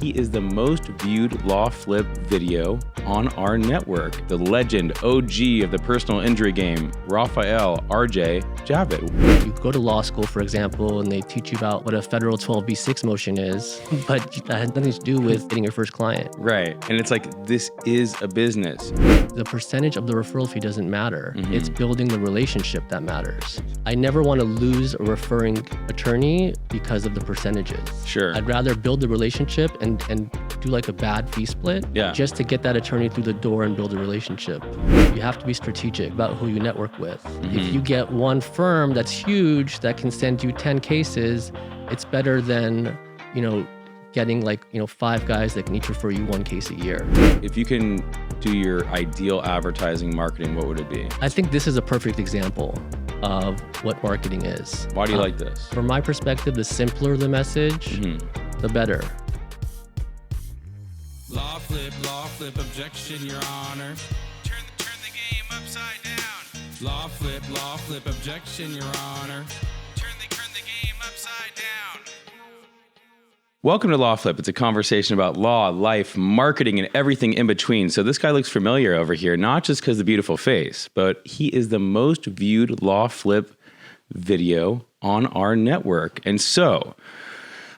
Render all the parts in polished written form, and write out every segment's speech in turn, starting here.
he is the most viewed Law Flip video on our network. The legend, OG of the personal injury game, Rafael RJ Javid. You go to law school, for example, and they teach you about what a federal 12b6 motion is, but that has nothing to do with getting your first client. Right. And it's like, this is a business. The percentage of the referral fee doesn't matter. It's building the relationship that matters. I never want to lose a referring attorney because of the percentages. Sure. I'd rather build the relationship and do like a bad fee split just to get that attorney through the door and build a relationship. You have to be strategic about who you network with. If you get one firm that's huge that can send you 10 cases, it's better than, getting 5 guys that can each refer you 1 case a year. If you can do your ideal advertising marketing, what would it be? I think this is a perfect example of what marketing is. Why do you like this? From my perspective, the simpler the message, the better. Law flip, objection, your honor. Turn the game upside down. Law flip, objection, your honor. Turn the game upside down. Welcome to Law Flip. It's a conversation about law, life, marketing, and everything in between. So this guy looks familiar over here, not just because of the beautiful face, but he is the most viewed Law Flip video on our network. And so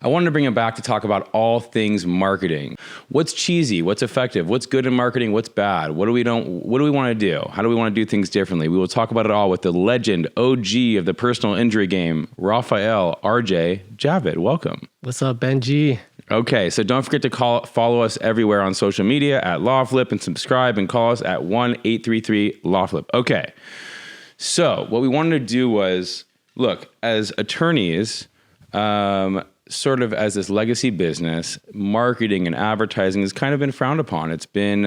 I wanted to bring him back to talk about all things marketing. What's cheesy? What's effective? What's good in marketing? What's bad? What do we want to do? How do we want to do things differently? We will talk about it all with the legend, OG of the personal injury game, Rafael RJ Javid. Welcome. What's up, Benji? Okay, so don't forget to follow us everywhere on social media at LawFlip and subscribe and call us at 1-833-LawFlip. Okay, so what we wanted to do was, look, as attorneys, sort of as this legacy business, marketing and advertising has kind of been frowned upon. It's been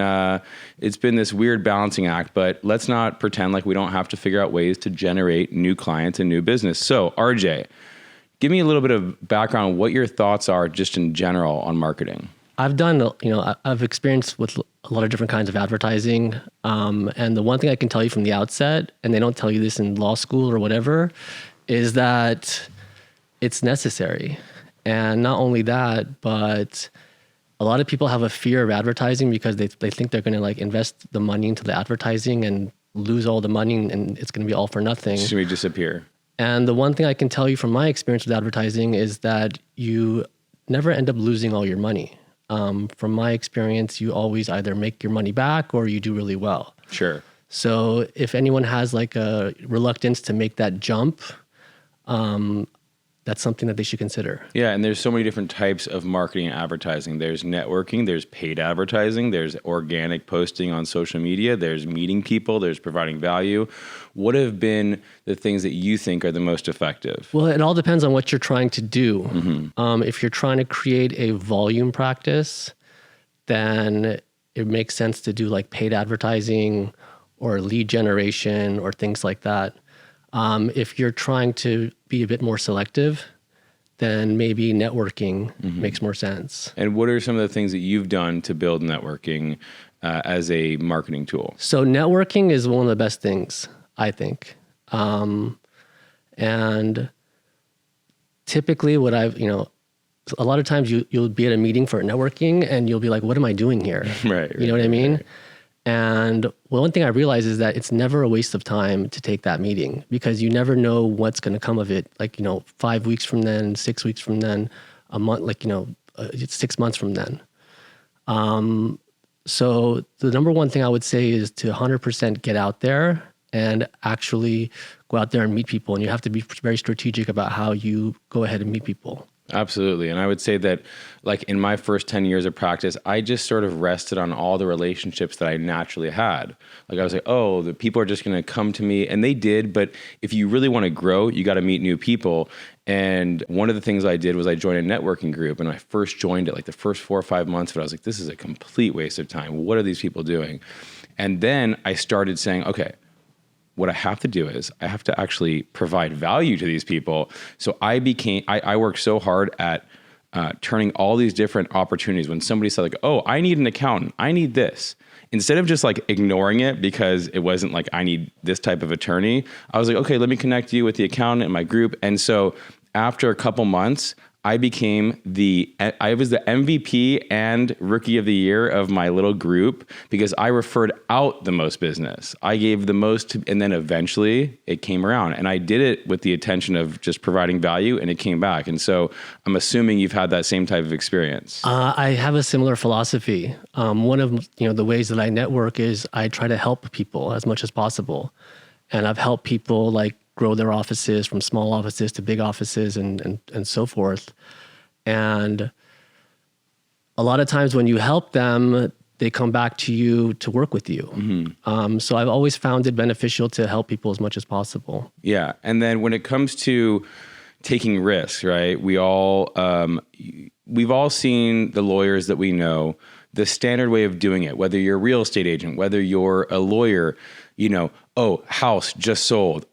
this weird balancing act, but let's not pretend like we don't have to figure out ways to generate new clients and new business. So RJ, give me a little bit of background on what your thoughts are just in general on marketing. I've experienced with a lot of different kinds of advertising. And the one thing I can tell you from the outset, and they don't tell you this in law school or whatever, is that it's necessary. And not only that, but a lot of people have a fear of advertising because they think they're going to invest the money into the advertising and lose all the money and it's going to be all for nothing. Should we disappear? And the one thing I can tell you from my experience with advertising is that you never end up losing all your money. From my experience, you always either make your money back or you do really well. Sure. So if anyone has a reluctance to make that jump, that's something that they should consider. Yeah, and there's so many different types of marketing and advertising. There's networking, there's paid advertising, there's organic posting on social media, there's meeting people, there's providing value. What have been the things that you think are the most effective? Well, it all depends on what you're trying to do. If you're trying to create a volume practice, then it makes sense to do paid advertising or lead generation or things like that. If you're trying to be a bit more selective, then maybe networking makes more sense. And what are some of the things that you've done to build networking as a marketing tool? So networking is one of the best things, I think. And typically a lot of times you'll be at a meeting for networking and you'll be like, what am I doing here? Right. You know what I mean? Right. And one thing I realized is that it's never a waste of time to take that meeting because you never know what's going to come of it. 5 weeks from then, 6 weeks from then, a month, it's 6 months from then. So the number one thing I would say is to 100% get out there and actually go out there and meet people. And you have to be very strategic about how you go ahead and meet people. Absolutely. And I would say that in my first 10 years of practice, I just sort of rested on all the relationships that I naturally had. I was like, oh, the people are just going to come to me. And they did. But if you really want to grow, you got to meet new people. And one of the things I did was I joined a networking group. And I first joined it the first 4 or 5 months of it. I was like, this is a complete waste of time. What are these people doing? And then I started saying, okay, what I have to do is I have to actually provide value to these people. So I worked so hard at turning all these different opportunities. When somebody said oh, I need an accountant, I need this. Instead of just ignoring it because it wasn't I need this type of attorney, I was like, okay, let me connect you with the accountant in my group. And so after a couple months, I was the MVP and rookie of the year of my little group because I referred out the most business. I gave the most, and then eventually it came around. And I did it with the intention of just providing value, and it came back. And so I'm assuming you've had that same type of experience. I have a similar philosophy. One of the ways that I network is I try to help people as much as possible, and I've helped people like grow their offices from small offices to big offices and so forth. And a lot of times when you help them, they come back to you to work with you. Mm-hmm. So I've always found it beneficial to help people as much as possible. Yeah. And then when it comes to taking risks, right? We've all seen the lawyers that we know, the standard way of doing it, whether you're a real estate agent, whether you're a lawyer, house just sold.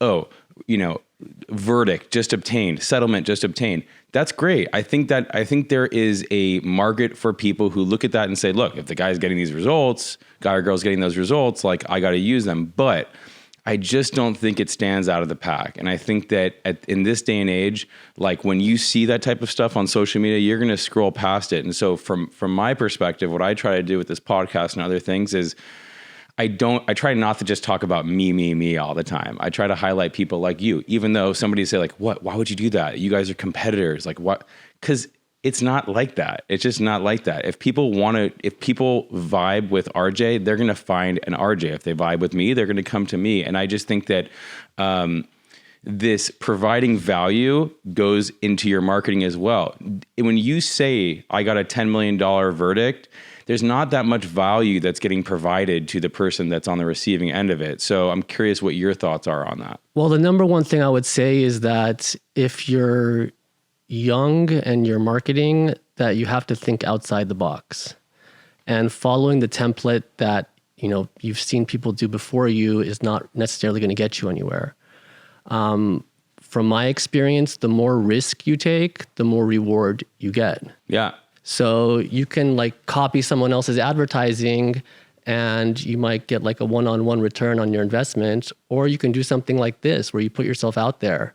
Verdict just obtained, settlement just obtained. That's great. I think there is a market for people who look at that and say, look, if the guy's getting these results, guy or girl's getting those results, like I got to use them. But I just don't think it stands out of the pack. And I think that in this day and age, like when you see that type of stuff on social media, you're going to scroll past it. And so from my perspective, what I try to do with this podcast and other things is I try not to just talk about me all the time. I try to highlight people like you, even though somebody say like, what, why would you do that? You guys are competitors. Like what? Cause it's not like that. It's just not like that. If people vibe with RJ, they're going to find an RJ. If they vibe with me, they're going to come to me. And I just think that, this providing value goes into your marketing as well. When you say I got a $10 million verdict, there's not that much value that's getting provided to the person that's on the receiving end of it. So I'm curious what your thoughts are on that. Well, the number one thing I would say is that if you're young and you're marketing, that you have to think outside the box. And following the template that you've seen people do before you is not necessarily going to get you anywhere. From my experience, the more risk you take, the more reward you get. Yeah. So you can like copy someone else's advertising and you might get like a one-on-one return on your investment, or you can do something like this where you put yourself out there.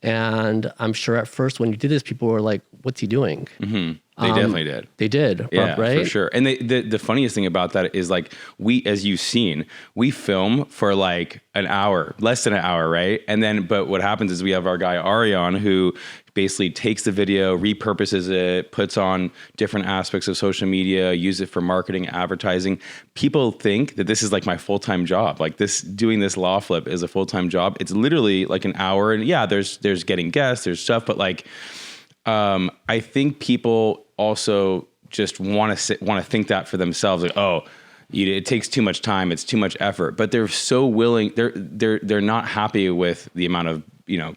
And I'm sure at first when you did this, people were like, what's he doing? Mm-hmm. They definitely did. They did, yeah, right? For sure. And the funniest thing about that is like as you've seen, we film for like an hour, less than an hour, right? And then, but what happens is we have our guy Arion who basically takes the video, repurposes it, puts on different aspects of social media, use it for marketing, advertising. People think that this is like my full-time job. Like doing this Law Flip is a full-time job. It's literally like an hour. And yeah, there's getting guests, there's stuff, but like, I think people also just want to think that for themselves, like, it takes too much time, it's too much effort. But they're so willing. They're not happy with the amount of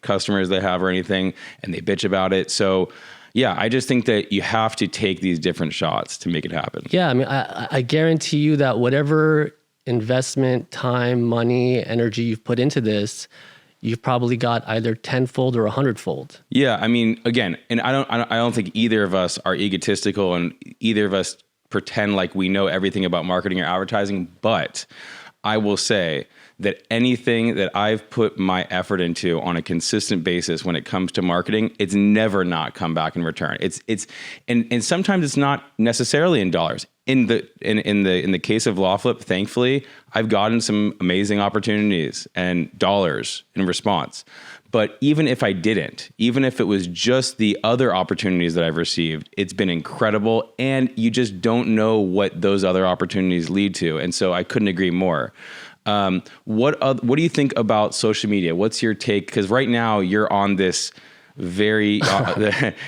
customers they have or anything, and they bitch about it. So, yeah, I just think that you have to take these different shots to make it happen. Yeah, I mean, I guarantee you that whatever investment, time, money, energy you've put into this, you've probably got either 10-fold or 100-fold. Yeah, I mean, again, and I don't think either of us are egotistical, and either of us pretend like we know everything about marketing or advertising. But I will say that anything that I've put my effort into on a consistent basis when it comes to marketing, it's never not come back in return. And sometimes it's not necessarily in dollars. In the case of Law Flip, thankfully, I've gotten some amazing opportunities and dollars in response. But even if I didn't, even if it was just the other opportunities that I've received, it's been incredible. And you just don't know what those other opportunities lead to. And so I couldn't agree more. What do you think about social media? What's your take? Because right now you're on this very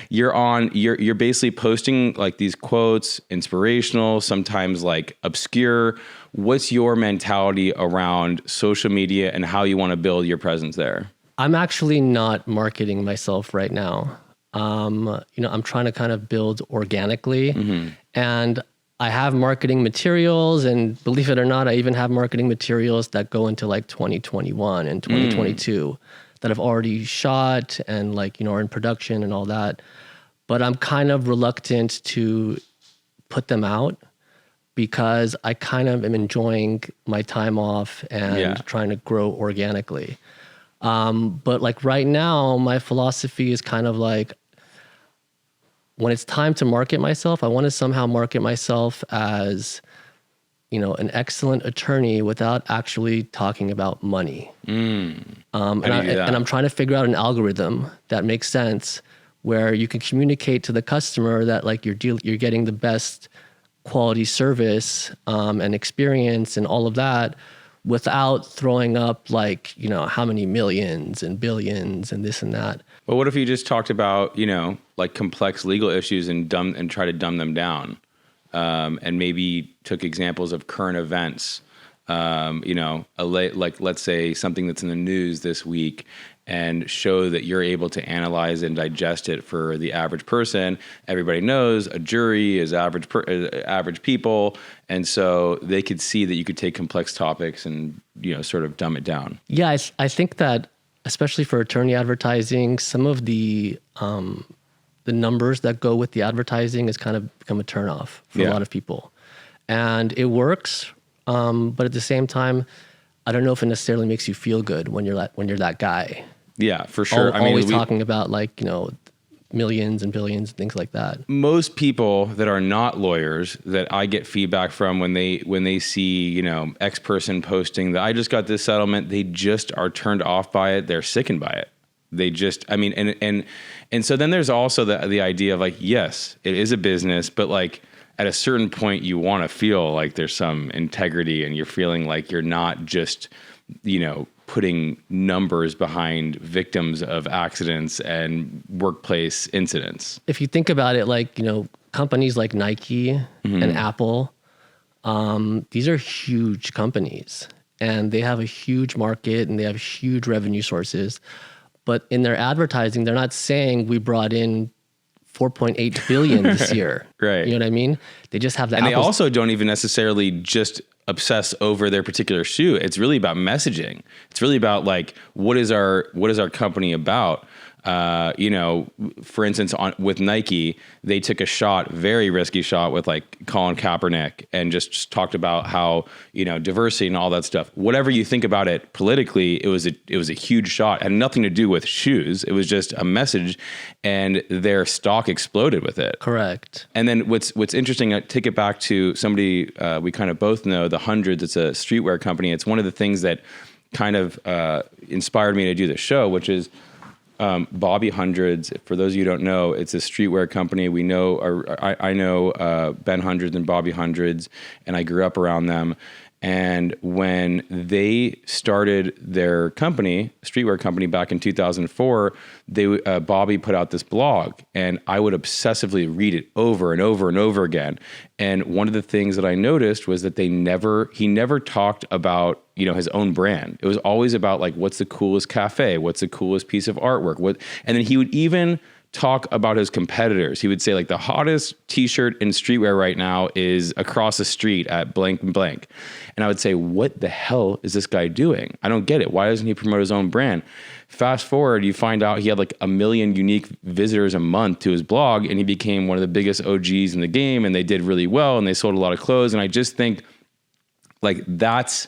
you're basically posting like these quotes, inspirational, sometimes like obscure. What's your mentality around social media and how you want to build your presence there? I'm actually not marketing myself right now. I'm trying to kind of build organically, and I have marketing materials, and believe it or not, I even have marketing materials that go into like 2021 and 2022 that I've already shot and are in production and all that. But I'm kind of reluctant to put them out because I kind of am enjoying my time off and trying to grow organically. But like right now, my philosophy is kind of like, when it's time to market myself, I want to somehow market myself as, an excellent attorney without actually talking about money. And I'm trying to figure out an algorithm that makes sense where you can communicate to the customer that like you're getting the best quality service and experience and all of that without throwing up like, how many millions and billions and this and that. But what if you just talked about, like complex legal issues and try to dumb them down? And maybe took examples of current events, like let's say something that's in the news this week, and show that you're able to analyze and digest it for the average person. Everybody knows a jury is average people, and so they could see that you could take complex topics and sort of dumb it down. Yeah, I think that especially for attorney advertising, some of the numbers that go with the advertising has kind of become a turnoff for a lot of people. And it works, but at the same time, I don't know if it necessarily makes you feel good when you're that guy. Yeah, for sure. Always talking about like, millions and billions and things like that. Most people that are not lawyers that I get feedback from when they see, X person posting that I just got this settlement, they just are turned off by it. They're sickened by it. They just, and so then there's also the idea of like, yes, it is a business, but like at a certain point you want to feel like there's some integrity and you're feeling like you're not just, putting numbers behind victims of accidents and workplace incidents. If you think about it, like, companies like Nike and Apple, these are huge companies and they have a huge market and they have huge revenue sources. But in their advertising, they're not saying we brought in 4.8 billion this year. Right. You know what I mean? They just have the And they also don't even necessarily just obsess over their particular shoe. It's really about messaging. It's really about like, what is our company about? For instance, with Nike, they took a very risky shot with like Colin Kaepernick and just talked about how, diversity and all that stuff. Whatever you think about it politically, it was a huge shot. It had nothing to do with shoes. It was just a message, and their stock exploded with it. Correct. And then what's interesting, I take it back to somebody we kind of both know, the Hundreds. It's a streetwear company. It's one of the things that kind of inspired me to do the show, which is Bobby Hundreds. For those of you who don't know, it's a streetwear company. We know, I know Ben Hundreds and Bobby Hundreds, and I grew up around them. And when they started their company, streetwear company, back in 2004, Bobby put out this blog, and I would obsessively read it over and over and over again. And one of the things that I noticed was that he never talked about, his own brand. It was always about like, what's the coolest cafe? What's the coolest piece of artwork? And then he would even talk about his competitors. He would say like, the hottest t-shirt in streetwear right now is across the street at blank and blank. And I would say, what the hell is this guy doing? I don't get it. Why doesn't he promote his own brand? Fast forward, you find out he had like 1 million unique visitors a month to his blog, and he became one of the biggest OGs in the game, and they did really well, and they sold a lot of clothes. And I just think like, that's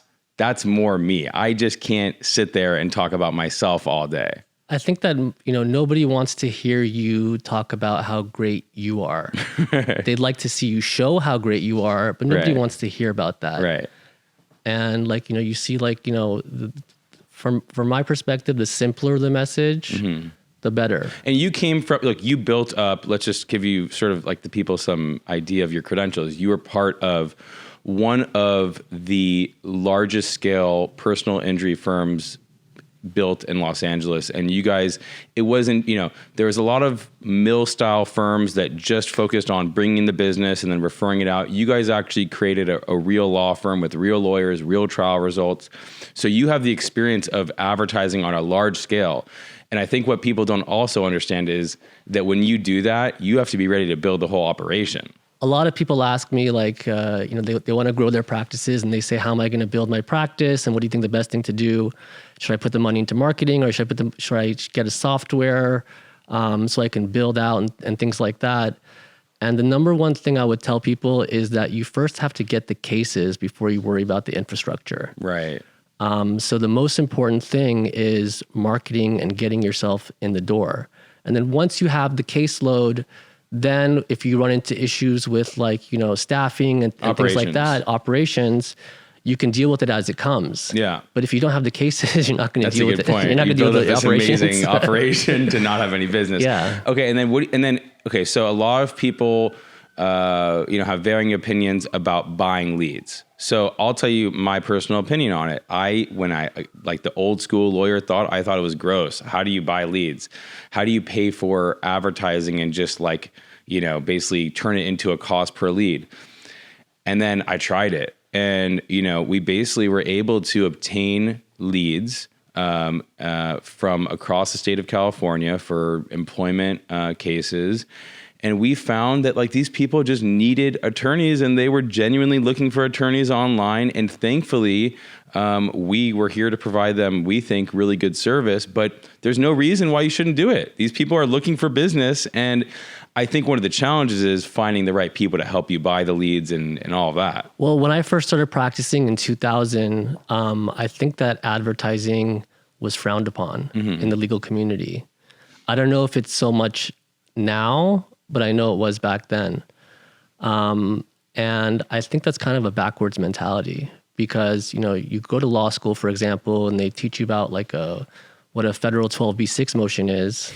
more me. I just can't sit there and talk about myself all day. I think that, nobody wants to hear you talk about how great you are. They'd like to see you show how great you are, but nobody wants to hear about that. Right. And like, you see like, from my perspective, the simpler the message, the better. And you came from, like, you built up, let's just give you sort of like the people some idea of your credentials. You were part of one of the largest scale personal injury firms built in Los Angeles. And you guys, it wasn't, there was a lot of mill style firms that just focused on bringing the business and then referring it out. You guys actually created a real law firm with real lawyers, real trial results. So you have the experience of advertising on a large scale. And I think what people don't also understand is that when you do that, you have to be ready to build the whole operation. A lot of people ask me like, they want to grow their practices and they say, how am I going to build my practice? And what do you think the best thing to do? Should I put the money into marketing, or should I get a software so I can build out and things like that? And the number one thing I would tell people is that you first have to get the cases before you worry about the infrastructure. Right. So the most important thing is marketing and getting yourself in the door. And then once you have the caseload, Then if you run into issues with like, you know, staffing and things like that, operations, you can deal with it as it comes. Yeah. But if you don't have the cases, you're not going to That's deal a with good it. point. You're not going to deal with the this operations. amazing operation to not have any business. Yeah. Okay. And then, okay. So a lot of people, you know, have varying opinions about buying leads. So I'll tell you my personal opinion on it. When I like the old school lawyer I thought it was gross. How do you buy leads? How do you pay for advertising and just like, you know, basically turn it into a cost per lead? And then I tried it. And, you know, we basically were able to obtain leads from across the state of California for employment cases. And we found that like these people just needed attorneys and they were genuinely looking for attorneys online. And thankfully, we were here to provide them, we think, really good service. But there's no reason why you shouldn't do it. These people are looking for business. And I think one of the challenges is finding the right people to help you buy the leads and all of that. Well, when I first started practicing in 2000, I think that advertising was frowned upon in the legal community. I don't know if it's so much now, but I know it was back then. And I think that's kind of a backwards mentality because, you know, you go to law school, for example, and they teach you about like what a federal 12b6 motion is.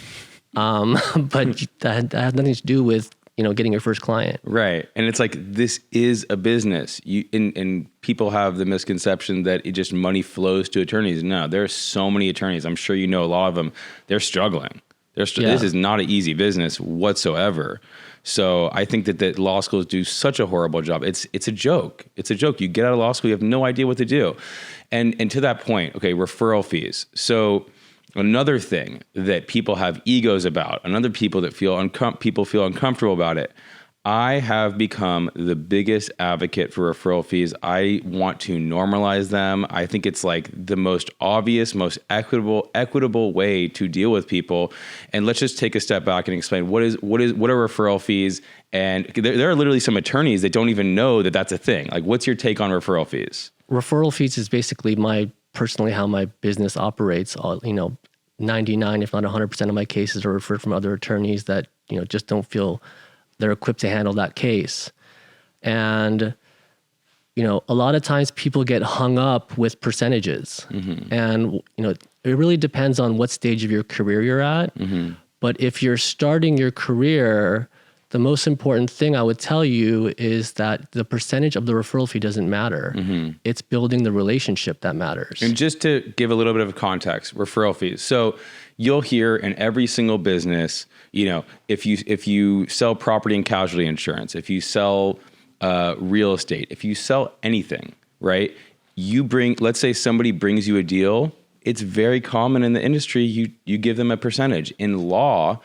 But that has nothing to do with, you know, getting your first client. Right. And it's like, this is a business. And people have the misconception that it just money flows to attorneys. No, there are so many attorneys. I'm sure you know a lot of them. They're struggling. This is not an easy business whatsoever. So I think that law schools do such a horrible job. It's a joke. It's a joke. You get out of law school, you have no idea what to do. And to that point, okay, referral fees. So another thing that people have egos about, another people that feel uncomfortable about it. I have become the biggest advocate for referral fees. I want to normalize them. I think it's like the most obvious, most equitable way to deal with people. And let's just take a step back and explain what are referral fees. And there are literally some attorneys that don't even know that that's a thing. Like, what's your take on referral fees? Referral fees is basically personally how my business operates. You know, 99, if not 100% of my cases are referred from other attorneys that, you know, just don't feel they're equipped to handle that case. And, you know, a lot of times people get hung up with percentages. And, you know, it really depends on what stage of your career you're at. But if you're starting your career, the most important thing I would tell you is that the percentage of the referral fee doesn't matter. It's building the relationship that matters. And just to give a little bit of context, referral fees. So you'll hear in every single business, you know, if you sell property and casualty insurance, if you sell real estate, if you sell anything, right? Let's say somebody brings you a deal. It's very common in the industry. You give them a percentage. In law,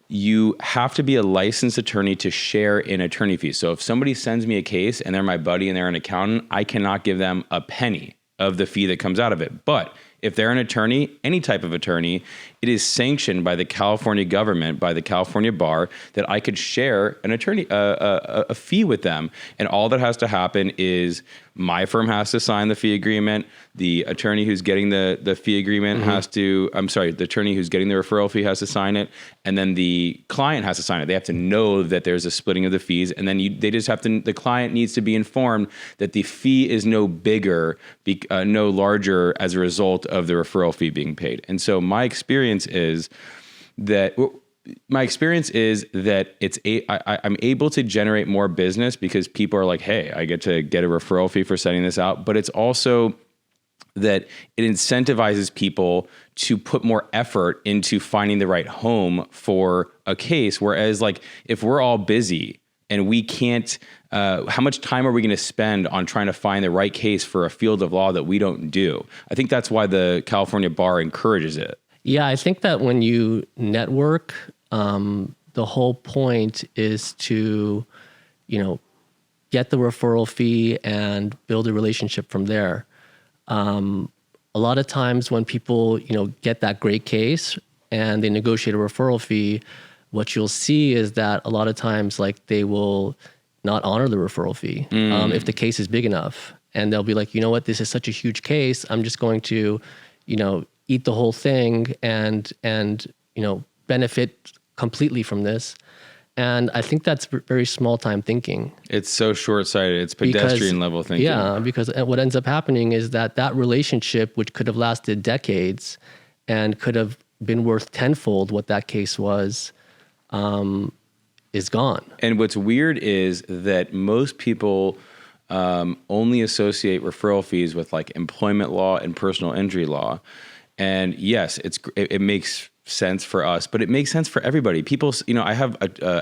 you have to be a licensed attorney to share in attorney fees. So if somebody sends me a case and they're my buddy and they're an accountant, I cannot give them a penny of the fee that comes out of it. But if they're an attorney, any type of attorney, it is sanctioned by the California government, by the California bar, that I could share an attorney a fee with them. And all that has to happen is my firm has to sign the fee agreement. The attorney who's getting the fee agreement the attorney who's getting the referral fee has to sign it. And then the client has to sign it. They have to know that there's a splitting of the fees. And then the client needs to be informed that the fee is no no larger as a result of the referral fee being paid. And so my experience is that I'm able to generate more business because people are like, hey, I get to get a referral fee for setting this out. But it's also that it incentivizes people to put more effort into finding the right home for a case. Whereas like if we're all busy and we can't, how much time are we going to spend on trying to find the right case for a field of law that we don't do? I think that's why the California bar encourages it. Yeah, I think that when you network, the whole point is to, you know, get the referral fee and build a relationship from there. A lot of times when people, you know, get that great case and they negotiate a referral fee, what you'll see is that a lot of times, like, they will not honor the referral fee if the case is big enough. And they'll be like, you know what, this is such a huge case. I'm just going to, you know, eat the whole thing and you know, benefit completely from this. And I think that's very small time thinking. It's so short-sighted. It's pedestrian level thinking. Yeah, because what ends up happening is that relationship, which could have lasted decades and could have been worth tenfold what that case was, is gone. And what's weird is that most people only associate referral fees with like employment law and personal injury law. And yes, it makes sense for us, but it makes sense for everybody. People, I have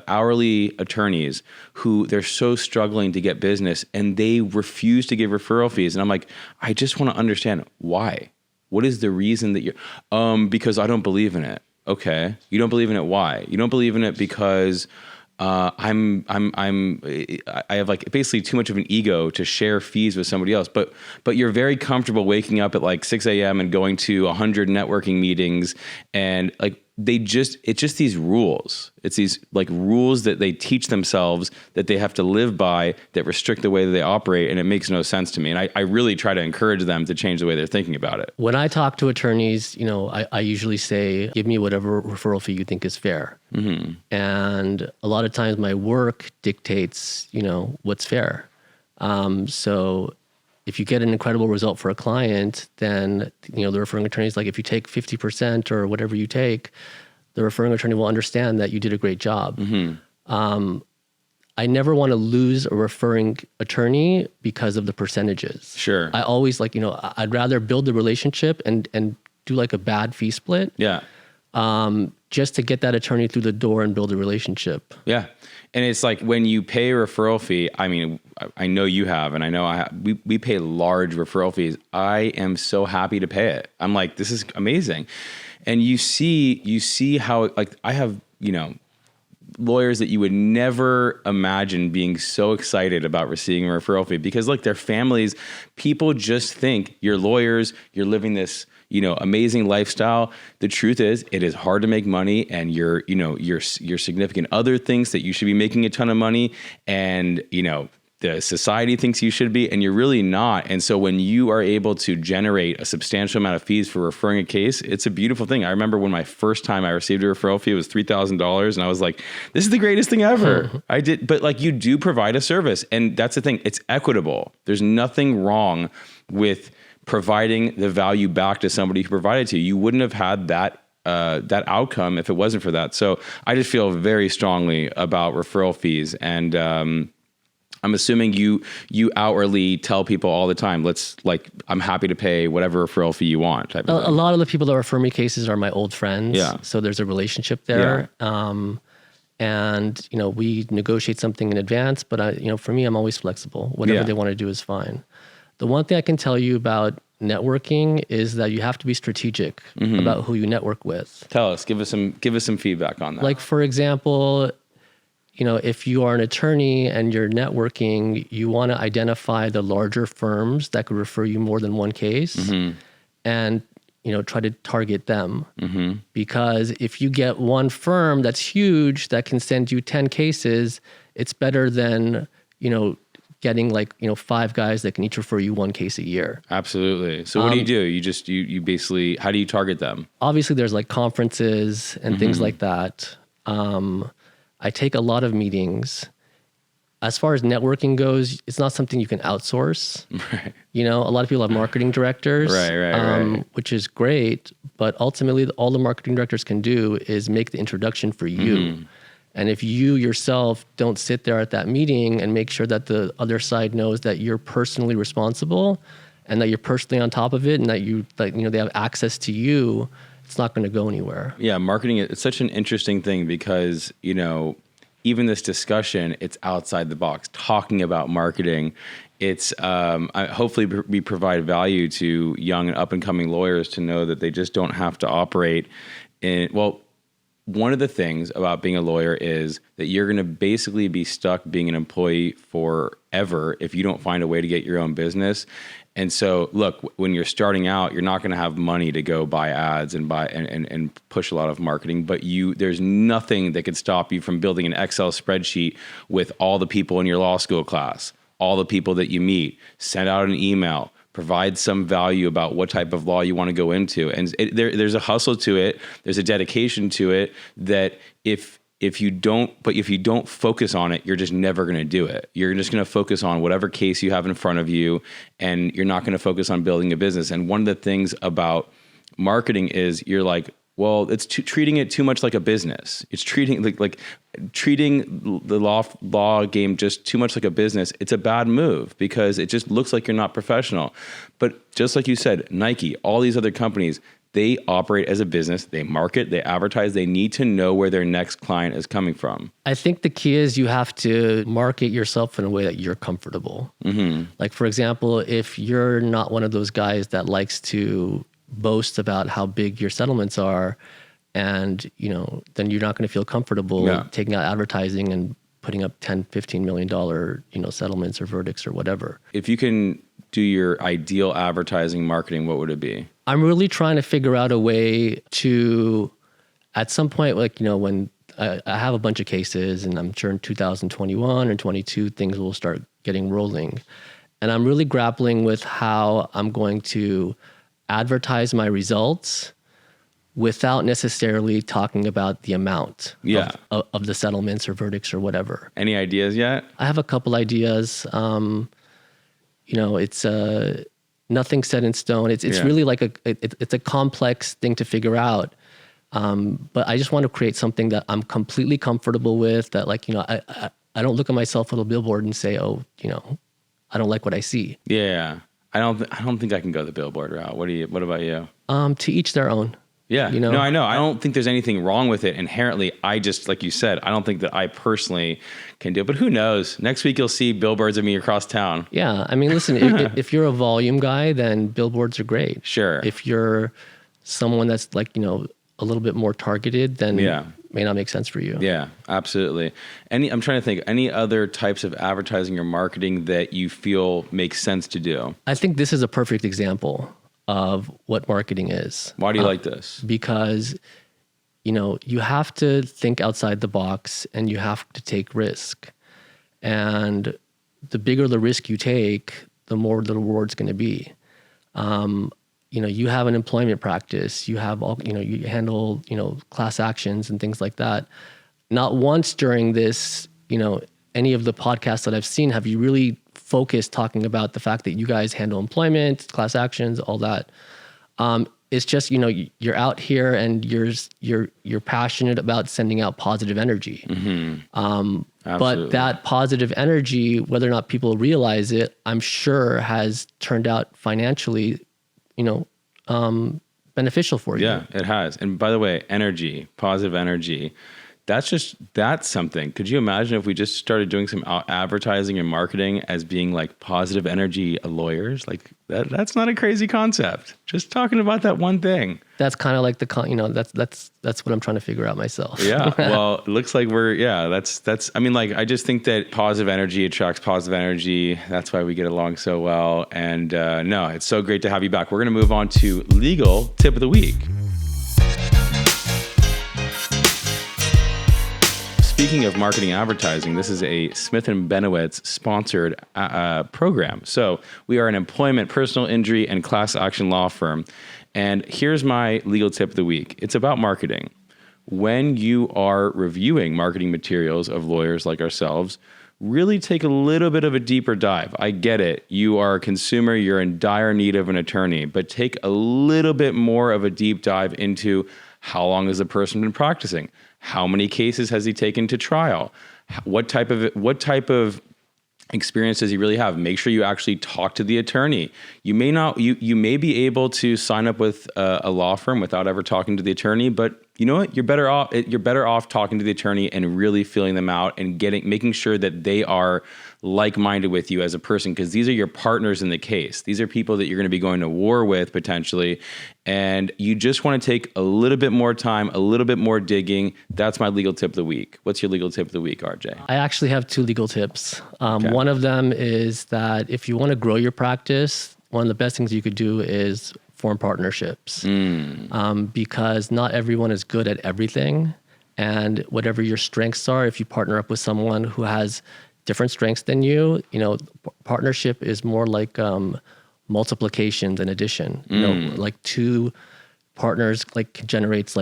hourly attorneys who they're so struggling to get business and they refuse to give referral fees. And I'm like, I just want to understand why. What is the reason that you're, because I don't believe in it. Okay. You don't believe in it. Why? You don't believe in it because I have like basically too much of an ego to share fees with somebody else, but you're very comfortable waking up at like 6 a.m. and going to 100 networking meetings, and like it's just these rules. It's these like rules that they teach themselves that they have to live by that restrict the way that they operate. And it makes no sense to me. And I really try to encourage them to change the way they're thinking about it. When I talk to attorneys, I usually say, give me whatever referral fee you think is fair. Mm-hmm. And a lot of times my work dictates, what's fair. So if you get an incredible result for a client, then, the referring attorney is like, if you take 50% or whatever you take, the referring attorney will understand that you did a great job. Mm-hmm. I never want to lose a referring attorney because of the percentages. Sure. I always I'd rather build the relationship and do like a bad fee split. Yeah. Just to get that attorney through the door and build a relationship. Yeah. And it's like when you pay a referral fee, I mean, I know you have, and I know I have, we pay large referral fees. I am so happy to pay it. I'm like, this is amazing. And you see how, like, I have, lawyers that you would never imagine being so excited about receiving a referral fee because, like, their families, people just think you're lawyers, you're living this, amazing lifestyle. The truth is, it is hard to make money, and your significant other thinks that you should be making a ton of money, and the society thinks you should be, and you're really not. And so when you are able to generate a substantial amount of fees for referring a case, it's a beautiful thing. I remember when my first time I received a referral fee, it was $3,000, and I was like, this is the greatest thing ever. I did, but like, you do provide a service, and that's the thing. It's equitable. There's nothing wrong with providing the value back to somebody who provided to you. You wouldn't have had that outcome if it wasn't for that. So I just feel very strongly about referral fees, and I'm assuming you outwardly tell people all the time, I'm happy to pay whatever referral fee you want. Type of a lot of the people that refer me cases are my old friends. Yeah. So there's a relationship there. Yeah. And we negotiate something in advance, but for me, I'm always flexible. Whatever they want to do is fine. The one thing I can tell you about networking is that you have to be strategic about who you network with. Tell us, give us some feedback on that. Like, for example, if you are an attorney and you're networking, you want to identify the larger firms that could refer you more than one case and, try to target them. Mm-hmm. Because if you get one firm that's huge that can send you 10 cases, it's better than, getting 5 guys that can each refer you one case a year. Absolutely. So what do? You basically, how do you target them? Obviously there's conferences and things like that. I take a lot of meetings. As far as networking goes, it's not something you can outsource. Right. A lot of people have marketing directors, right. Which is great. But ultimately, all the marketing directors can do is make the introduction for you. Mm-hmm. And if you yourself don't sit there at that meeting and make sure that the other side knows that you're personally responsible and that you're personally on top of it and that they have access to you, it's not going to go anywhere. Yeah, marketing, it's such an interesting thing because, even this discussion, it's outside the box. Talking about marketing, it's hopefully we provide value to young and up-and-coming lawyers to know that they just don't have to operate in, one of the things about being a lawyer is that you're going to basically be stuck being an employee forever if you don't find a way to get your own business. And so, look, when you're starting out, you're not going to have money to go buy ads and push a lot of marketing. But there's nothing that could stop you from building an Excel spreadsheet with all the people in your law school class, all the people that you meet, send out an email, provide some value about what type of law you want to go into. And there's a hustle to it. There's a dedication to it that if if you don't focus on it, you're just never going to do it. You're just going to focus on whatever case you have in front of you, and you're not going to focus on building a business. And one of the things about marketing is you're like, well, it's treating it too much like a business. It's treating treating the law game just too much like a business. It's a bad move because it just looks like you're not professional. But just like you said, Nike, all these other companies, they operate as a business. They market, they advertise. They need to know where their next client is coming from. I think the key is you have to market yourself in a way that you're comfortable. Mm-hmm. Like, for example, if you're not one of those guys that likes to boast about how big your settlements are, and then you're not going to feel comfortable taking out advertising and putting up $10-15 million settlements or verdicts or whatever. If you can do your ideal advertising marketing, what would it be? I'm really trying to figure out a way to, at some point, when I have a bunch of cases, and I'm sure in 2021 and 22 things will start getting rolling, and I'm really grappling with how I'm going to advertise my results without necessarily talking about the amount of the settlements or verdicts or whatever. Any ideas yet? I have a couple ideas. It's nothing set in stone. It's really like it's a complex thing to figure out. But I just want to create something that I'm completely comfortable with, that I don't look at myself on a billboard and say, I don't like what I see. Yeah. I don't think I can go the billboard route. What about you? To each their own. Yeah. No, I know. I don't think there's anything wrong with it inherently. I just, like you said, I don't think that I personally can do it. But who knows? Next week you'll see billboards of me across town. Yeah. I mean, listen, if you're a volume guy, then billboards are great. Sure. If you're someone that's a little bit more targeted, then may not make sense for you. Yeah, absolutely. I'm trying to think, any other types of advertising or marketing that you feel makes sense to do? I think this is a perfect example of what marketing is. Why do you like this? Because, you have to think outside the box and you have to take risk. And the bigger the risk you take, the more the reward's going to be. You have an employment practice, you have all, you handle, class actions and things like that. Not once during this, any of the podcasts that I've seen, have you really focused talking about the fact that you guys handle employment, class actions, all that. It's just, you're out here and you're passionate about sending out positive energy. Mm-hmm. But that positive energy, whether or not people realize it, I'm sure has turned out financially, beneficial for you. Yeah, it has. And by the way, energy, positive energy, that's something. Could you imagine if we just started doing some advertising and marketing as being like positive energy lawyers? Like that's not a crazy concept. Just talking about that one thing. That's kind of like that's what I'm trying to figure out myself. Yeah. Well, it looks like I just think that positive energy attracts positive energy. That's why we get along so well. And no, it's so great to have you back. We're going to move on to legal tip of the week. Speaking of marketing advertising, this is a Smith & Benowitz sponsored program. So we are an employment, personal injury, and class action law firm. And here's my legal tip of the week. It's about marketing. When you are reviewing marketing materials of lawyers like ourselves, really take a little bit of a deeper dive. I get it. You are a consumer. You're in dire need of an attorney. But take a little bit more of a deep dive into how long has the person been practicing? How many cases has he taken to trial? What type of experience does he really have? Make sure you actually talk to the attorney. You may be able to sign up with a law firm without ever talking to the attorney, but you know what? You're better off talking to the attorney and really feeling them out and making sure that they are like-minded with you as a person, because these are your partners in the case. These are people that you're going to be going to war with potentially, and you just want to take a little bit more time, a little bit more digging. That's my legal tip of the week. What's your legal tip of the week, RJ? I actually have two legal tips. One of them is that if you want to grow your practice, one of the best things you could do is form partnerships, because not everyone is good at everything. And whatever your strengths are, if you partner up with someone who has different strengths than you, partnership is more like multiplication than addition. Like two partners generates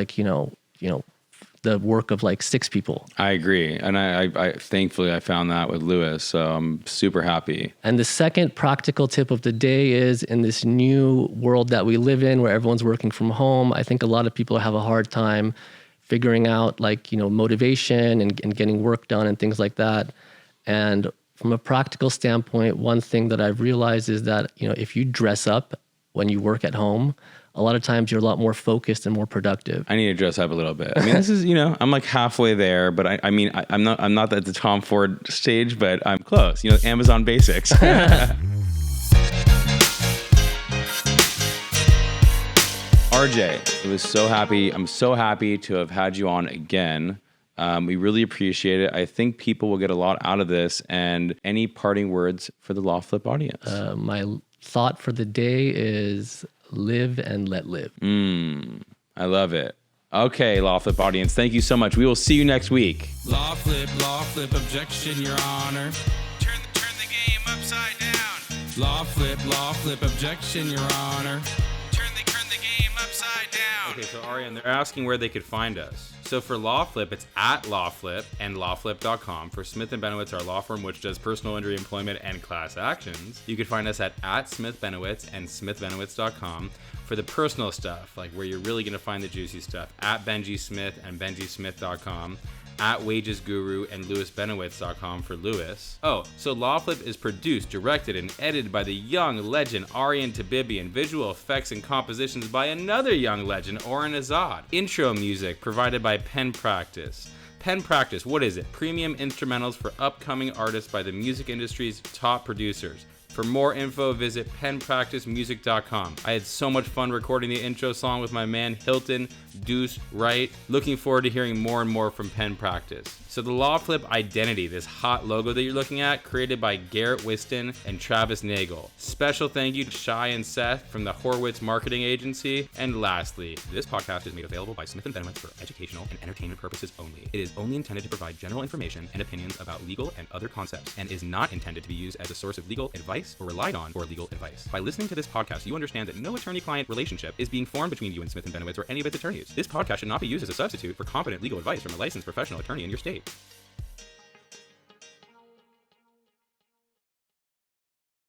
the work of like 6 people. I agree. And I thankfully I found that with Lewis. So I'm super happy. And the second practical tip of the day is, in this new world that we live in where everyone's working from home, I think a lot of people have a hard time figuring out like, motivation and getting work done and things like that. And from a practical standpoint, one thing that I've realized is that, if you dress up when you work at home, a lot of times you're a lot more focused and more productive. I need to dress up a little bit. I mean, this is, I'm like halfway there, but I'm not at the Tom Ford stage, but I'm close. Amazon basics. RJ, I'm so happy to have had you on again. We really appreciate it. I think people will get a lot out of this. And any parting words for the Law Flip audience? My thought for the day is live and let live. I love it. Okay, Law Flip audience, thank you so much. We will see you next week. Law flip, objection, Your Honor. Turn the game upside down. Law flip, objection, Your Honor. Turn the game upside down. Okay, so Arian, they're asking where they could find us. So for Law Flip, it's at Law Flip and lawflip.com. For Smith & Benowitz, our law firm, which does personal injury, employment, and class actions, you can find us at Smith Benowitz and smithbenowitz.com. For the personal stuff, like where you're really going to find the juicy stuff, at Benji Smith and benjismith.com. At Wages Guru and lewisbenowitz.com for Lewis. Oh, so Law Flip is produced, directed, and edited by the young legend Arian Tabibian. Visual effects and compositions by another young legend, Oren Azad. Intro music provided by Pen Practice. Pen Practice, what is it? Premium instrumentals for upcoming artists by the music industry's top producers. For more info, visit penpracticemusic.com. I had so much fun recording the intro song with my man Hilton Deuce Wright. Looking forward to hearing more and more from Pen Practice. So the Law Flip identity, this hot logo that you're looking at, created by Garrett Whiston and Travis Nagel. Special thank you to Shai and Seth from the Horwitz Marketing Agency. And lastly, this podcast is made available by Smith & Benowitz for educational and entertainment purposes only. It is only intended to provide general information and opinions about legal and other concepts, and is not intended to be used as a source of legal advice or relied on for legal advice. By listening to this podcast, you understand that no attorney-client relationship is being formed between you and Smith & Benowitz or any of its attorneys. This podcast should not be used as a substitute for competent legal advice from a licensed professional attorney in your state.